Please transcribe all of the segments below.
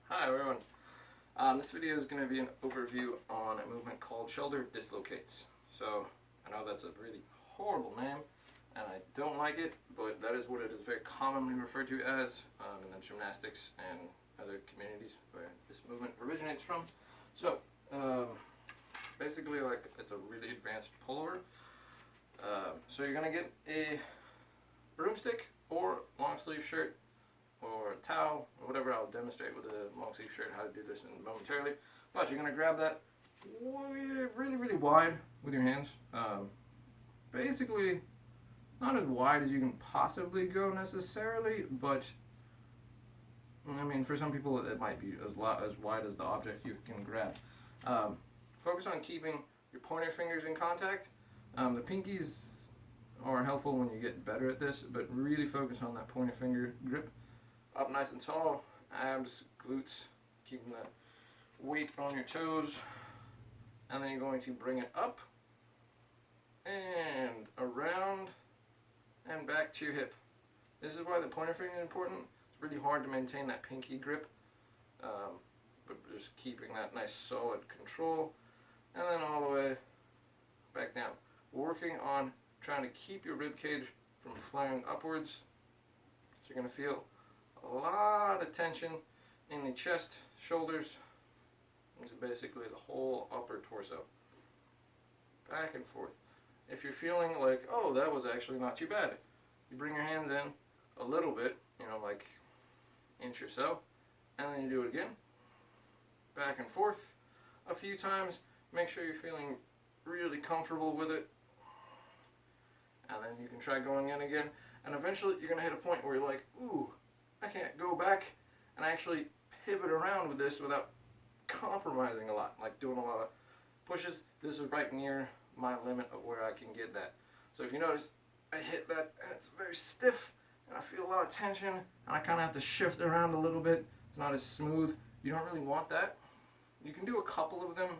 Hi everyone. This video is going to be an overview on a movement called shoulder dislocates. So I know that's a really horrible name and I don't like it, but that is what it is very commonly referred to as in the gymnastics and other communities where this movement originates from. So basically, like, it's a really advanced pullover. So you're going to get a broomstick or long sleeve shirt or a towel or whatever. I'll demonstrate with a long sleeve shirt how to do this momentarily. But you're going to grab that really wide with your hands. Basically, not as wide as you can possibly go necessarily, but I mean, for some people it might be as wide as the object you can grab. Focus on keeping your pointer fingers in contact. The pinkies are helpful when you get better at this, but really focus on that pointer finger grip. Up nice and tall, abs, glutes, keeping that weight on your toes, and then you're going to bring it up and around and back to your hip. This is why the pointer finger is important. It's really hard to maintain that pinky grip, but just keeping that nice solid control, and then all the way back down. Working on trying to keep your rib cage from flaring upwards. So you're going to feel a lot of tension in the chest, shoulders, into basically the whole upper torso. Back and forth. If you're feeling like, oh, that was actually not too bad, you bring your hands in a little bit, like inch or so, and then you do it again. Back and forth a few times. Make sure you're feeling really comfortable with it. And then you can try going in again. And eventually you're going to hit a point where you're like, ooh, I can't go back and actually pivot around with this without compromising a lot, like doing a lot of pushes. This is right near my limit of where I can get that. So if you notice, I hit that and it's very stiff and I feel a lot of tension and I kind of have to shift around a little bit. It's not as smooth. You don't really want that. You can do a couple of them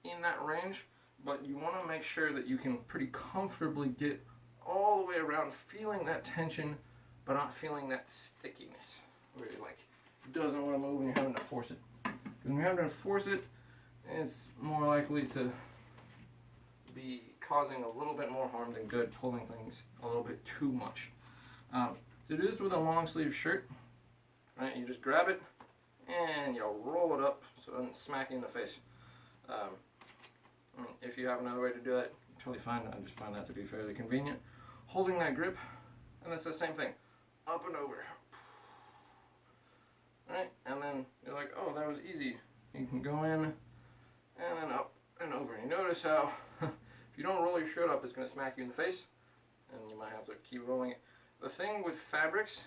in that range, but you want to make sure that you can pretty comfortably get all the way around, feeling that tension but not feeling that stickiness where you're like, it doesn't want to move and you're having to force it. When you're having to force it, it's more likely to be causing a little bit more harm than good, pulling things a little bit too much. To do this with a long sleeve shirt, right, you just grab it and you roll it up so it doesn't smack you in the face. If you have another way to do that, totally fine. I just find that to be fairly convenient. Holding that grip, and it's the same thing. Up and over. Right? And then you're like, oh, that was easy. You can go in and then up and over. And you notice how if you don't roll your shirt up, it's going to smack you in the face, and you might have to keep rolling it. The thing with fabrics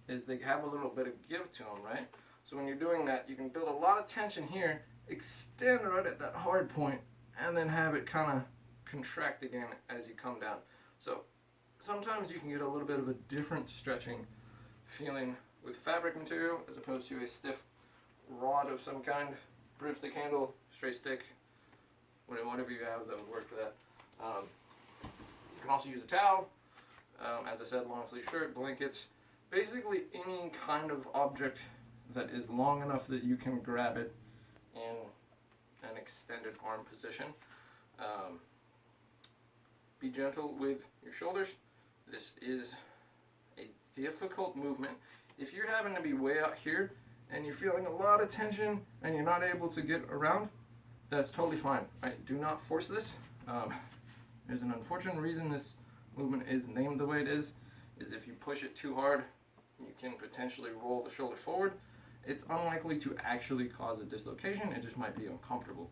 is they have a little bit of give to them, right? So when you're doing that, you can build a lot of tension here, extend right at that hard point, and then have it kind of contract again as you come down. So sometimes you can get a little bit of a different stretching feeling with fabric material as opposed to a stiff rod of some kind, broomstick handle, straight stick, whatever you have that would work for that. You can also use a towel, as I said, long sleeve shirt, blankets, basically any kind of object that is long enough that you can grab it in an extended arm position. Be gentle with your shoulders. This is a difficult movement. If you're having to be way out here and you're feeling a lot of tension and you're not able to get around, that's totally fine. Right? Do not force this. There's an unfortunate reason this movement is named the way it is if you push it too hard, you can potentially roll the shoulder forward. It's unlikely to actually cause a dislocation. It just might be uncomfortable.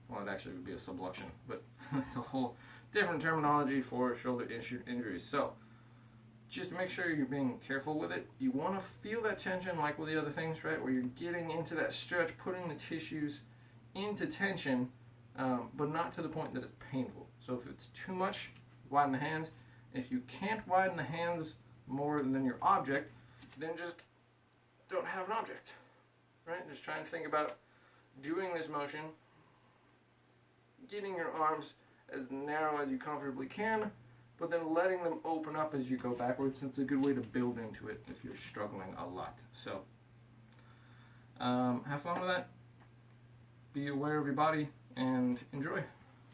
Well, it actually would be a subluxation, but it's a whole different terminology for shoulder injuries. So just make sure you're being careful with it. You want to feel that tension like with the other things, right? Where you're getting into that stretch, putting the tissues into tension, but not to the point that it's painful. So if it's too much, widen the hands. If you can't widen the hands more than your object, then just don't have an object, right? Just try and think about doing this motion, getting your arms as narrow as you comfortably can, but then letting them open up as you go backwards. It's a good way to build into it if you're struggling a lot. So Have fun with that. Be aware of your body and enjoy.